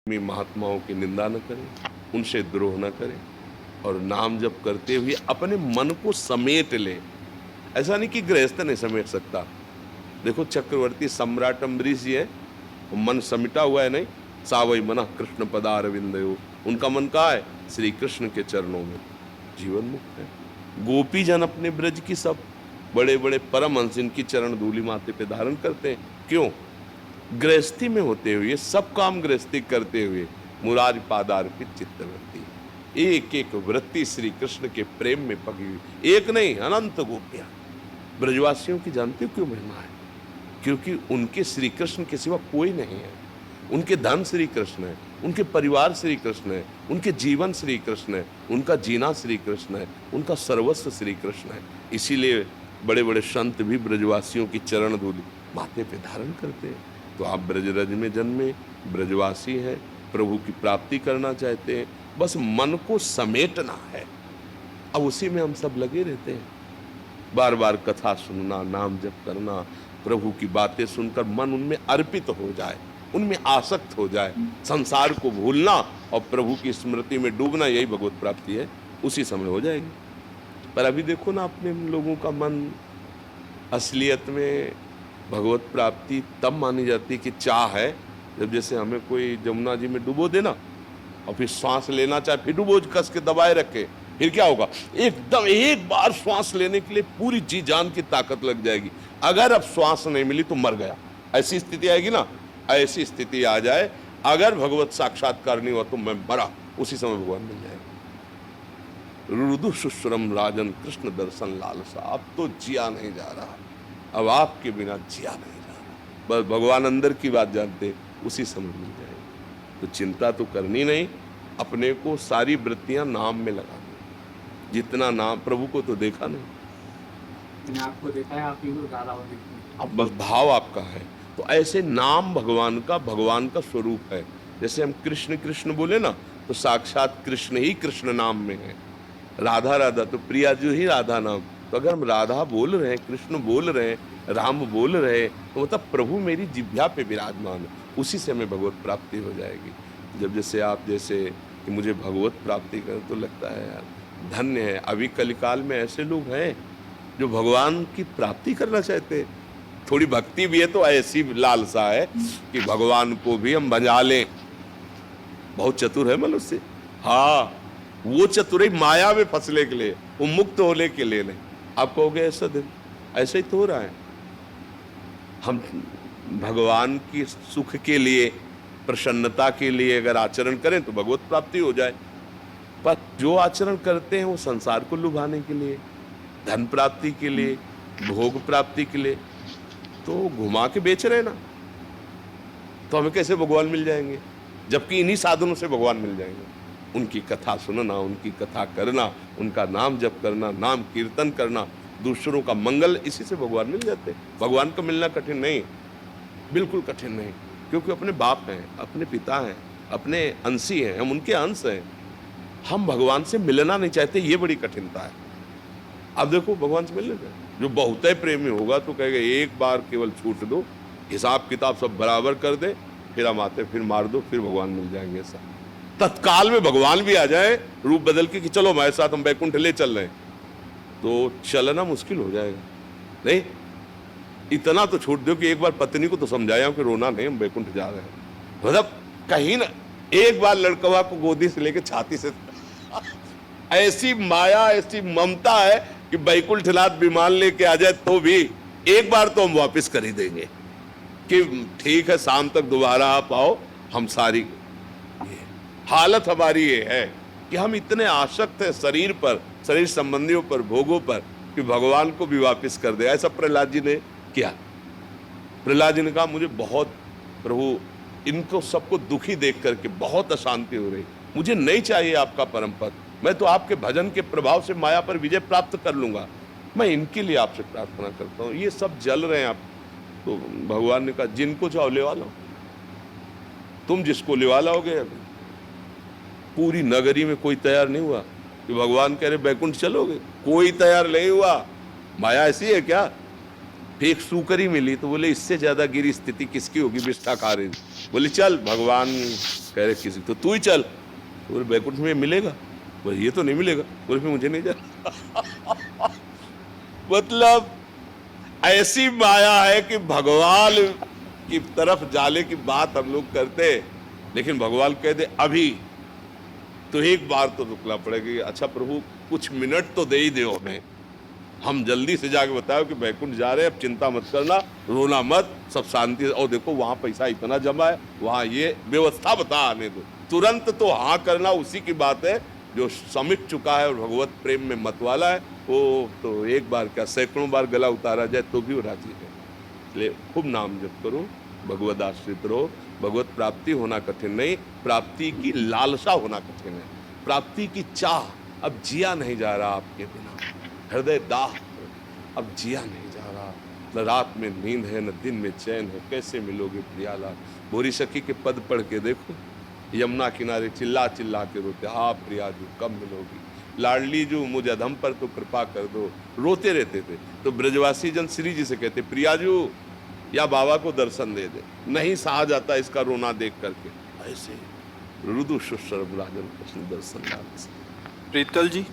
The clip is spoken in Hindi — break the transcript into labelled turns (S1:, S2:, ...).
S1: में महात्माओं की निंदा न करें, उनसे द्रोह न करें और नाम जप करते हुए अपने मन को समेट ले। ऐसा नहीं कि गृहस्थ नहीं समेट सकता। देखो चक्रवर्ती सम्राट अम्बरीश जी है, वो मन समिटा हुआ है नहीं। सावई मना कृष्ण पदारविंदयो, उनका मन कहाँ है? श्री कृष्ण के चरणों में, जीवन मुक्त है। गोपी जन अपने ब्रज की सब बड़े बड़े परमहंस इनकी चरण धूलि माथे पे धारण करते हैं। क्यों? गृहस्थी में होते हुए, सब काम गृहस्थी करते हुए मुरारी पादार्पित चित्तवृत्ति, एक एक वृत्ति श्री कृष्ण के प्रेम में पकी हुई। एक नहीं, अनंत गोपियां ब्रजवासियों की जानते हो क्यों महिमा है? क्योंकि उनके श्री कृष्ण के सिवा कोई नहीं है। उनके धन श्री कृष्ण है, उनके परिवार श्री कृष्ण है, उनके जीवन श्री कृष्ण है, उनका जीना श्री कृष्ण है, उनका सर्वस्व श्री कृष्ण है। इसीलिए बड़े बड़े संत भी ब्रजवासियों की चरण धूलि माथे पे धारण करते हैं। तो आप ब्रजरज में जन्मे, ब्रजवासी हैं, प्रभु की प्राप्ति करना चाहते हैं, बस मन को समेटना है। अब उसी में हम सब लगे रहते हैं। बार बार कथा सुनना, नाम जप करना, प्रभु की बातें सुनकर मन उनमें अर्पित हो जाए, उनमें आसक्त हो जाए, संसार को भूलना और प्रभु की स्मृति में डूबना, यही भगवत प्राप्ति है। उसी समय हो जाएगी। पर अभी देखो ना, अपने लोगों का मन असलियत में भगवत प्राप्ति तब मानी जाती है कि चाह है, जब जैसे हमें कोई जमुना जी में डुबो देना और फिर श्वास लेना चाहे, फिर डुबो कस के दबाए रखे, फिर क्या होगा? एकदम एक बार श्वास लेने के लिए पूरी जी जान की ताकत लग जाएगी। अगर अब श्वास नहीं मिली तो मर गया, ऐसी स्थिति आएगी ना। ऐसी स्थिति आ जाए, अगर भगवत साक्षात्कार नहीं हुआ तो मैं मरा, उसी समय भगवान मिल जाएगा। रुदु शुश्रम राजन कृष्ण दर्शन लालसा, अब तो जिया नहीं जा रहा, अब आपके बिना जिया नहीं जा रहा। बस भगवान अंदर की बात जानते, उसी समय मिल जाएगी। तो चिंता तो करनी नहीं, अपने को सारी वृत्तियां नाम में लगानी। जितना नाम, प्रभु को तो देखा नहीं,
S2: मैंने आपको देखा है, आप ही को ज्यादा देखते हैं।
S1: अब बस भाव आपका है। तो ऐसे नाम भगवान का स्वरूप है। जैसे हम कृष्ण कृष्ण बोले ना, तो साक्षात कृष्ण ही कृष्ण नाम में है। राधा राधा तो प्रिया जो ही राधा नाम। तो अगर हम राधा बोल रहे हैं, कृष्ण बोल रहे हैं, राम बोल रहे हैं, तो मतलब प्रभु मेरी जिह्वा पे विराजमान है। उसी से हमें भगवत प्राप्ति हो जाएगी। जब जैसे आप जैसे कि मुझे भगवत प्राप्ति करें, तो लगता है यार धन्य है। अभी कलिकाल में ऐसे लोग हैं जो भगवान की प्राप्ति करना चाहते हैं। थोड़ी भक्ति भी है तो ऐसी लालसा है कि भगवान को भी हम बजा लें। बहुत चतुर है मनुष्य। हाँ, वो चतुराई माया में फंसने के लिए, वो मुक्त होने के लिए नहीं। आप कहोगे ऐसा दिन, ऐसा ही तो हो रहा है। हम भगवान की सुख के लिए, प्रसन्नता के लिए अगर आचरण करें तो भगवत प्राप्ति हो जाए। पर जो आचरण करते हैं वो संसार को लुभाने के लिए, धन प्राप्ति के लिए, भोग प्राप्ति के लिए, तो घुमा के बेच रहे ना। तो हमें कैसे भगवान मिल जाएंगे? जबकि इन्हीं साधनों से भगवान मिल जाएंगे। उनकी कथा सुनना, उनकी कथा करना, उनका नाम जप करना, नाम कीर्तन करना, दूसरों का मंगल, इसी से भगवान मिल जाते हैं। भगवान का मिलना कठिन नहीं, बिल्कुल कठिन नहीं, क्योंकि अपने बाप हैं, अपने पिता हैं, अपने अंशी हैं, हम उनके अंश हैं। हम भगवान से मिलना नहीं चाहते, ये बड़ी कठिनता है। अब देखो भगवान से मिलने का जो बहुत ही प्रेमी होगा तो कहेगा एक बार केवल छूट दो, हिसाब किताब सब बराबर कर दे, फिर हम आते, फिर मार दो, फिर भगवान मिल जाएंगे। ऐसा तत्काल में भगवान भी आ जाए रूप बदल के कि चलो हमारे साथ, हम बैकुंठ ले चल रहे हैं, तो चलना मुश्किल हो जाएगा। नहीं, इतना तो छूट दो कि एक बार पत्नी को तो समझाया कि रोना नहीं, हम बैकुंठ जा रहे हैं। मतलब कहीं ना एक बार लड़कवा को गोदी से लेके छाती से ऐसी माया, ऐसी ममता है कि बैकुंठनाथ विमान लेके आ जाए तो भी एक बार तो हम वापस कर ही देंगे कि ठीक है, शाम तक दोबारा आप आओ। हम सारी ये हालत हमारी ये है कि हम इतने आसक्त हैं शरीर पर, शरीर संबंधियों पर, भोगों पर, कि भगवान को भी वापस कर दे। ऐसा प्रहलाद जी ने किया। प्रहलाद जी ने कहा मुझे बहुत, प्रभु इनको सबको दुखी देख करके बहुत अशांति हो रही, मुझे नहीं चाहिए आपका परम पद, मैं तो आपके भजन के प्रभाव से माया पर विजय प्राप्त कर लूंगा, मैं इनके लिए आपसे प्रार्थना करता हूँ, ये सब जल रहे हैं आप। तो भगवान ने कहा जिनको चाहो लेवा लो, तुम जिसको लेवा लाओगे। अभी पूरी नगरी में कोई तैयार नहीं हुआ कि भगवान कह रहे बैकुंठ चलोगे, कोई तैयार नहीं हुआ। माया ऐसी है क्या? फिर एक सूकरी मिली तो बोले इससे ज्यादा गिरी स्थिति किसकी होगी विष्ठा खा रही। बोले चल भगवान कह रहे किसी तो तू ही चल। तो बोले बैकुंठ में मिलेगा। बोले ये तो नहीं मिलेगा। बोले फिर मुझे नहीं जाना। मतलब ऐसी माया है कि भगवान की तरफ जाने की बात हम लोग करते, लेकिन भगवान कह दे अभी तो एक बार तो रुकना पड़ेगा। अच्छा प्रभु कुछ मिनट तो दे ही दो हमें, हम जल्दी से जाके बताओ कि बैकुंठ जा रहे हैं, अब चिंता मत करना, रोना मत, सब शांति। और देखो वहां पैसा इतना जमा है, वहां ये व्यवस्था बता आने दो। तुरंत तो हाँ करना उसी की बात है जो समिट चुका है और भगवत प्रेम में मत वाला है। वो तो एक बार क्या सैकड़ों बार गला उतारा जाए तो भी वो राजी है। इसलिए खूब नाम जप करो, भगवत आश्रित रहो। भगवत प्राप्ति होना कठिन नहीं, प्राप्ति की लालसा होना कठिन है, प्राप्ति की चाह। अब जिया नहीं जा रहा आपके बिना, हृदय दाह, अब जिया नहीं जा रहा, न रात में नींद है न दिन में चैन है, कैसे मिलोगे प्रियालाल। भोरी सखी के पद पढ़ के देखो, यमुना किनारे चिल्ला चिल्ला के रोते, हाँ प्रियाजू कब मिलोगी, लाडली जो मुझ अधम पर तो कृपा कर दो, रोते रहते थे। तो ब्रजवासी जन श्री जी से कहते प्रियाजू या बाबा को दर्शन दे दे, नहीं सहा जाता इसका रोना देख करके। ऐसे रुदु शुश्रव राजन कृष्ण दर्शन।
S3: प्रीतल जी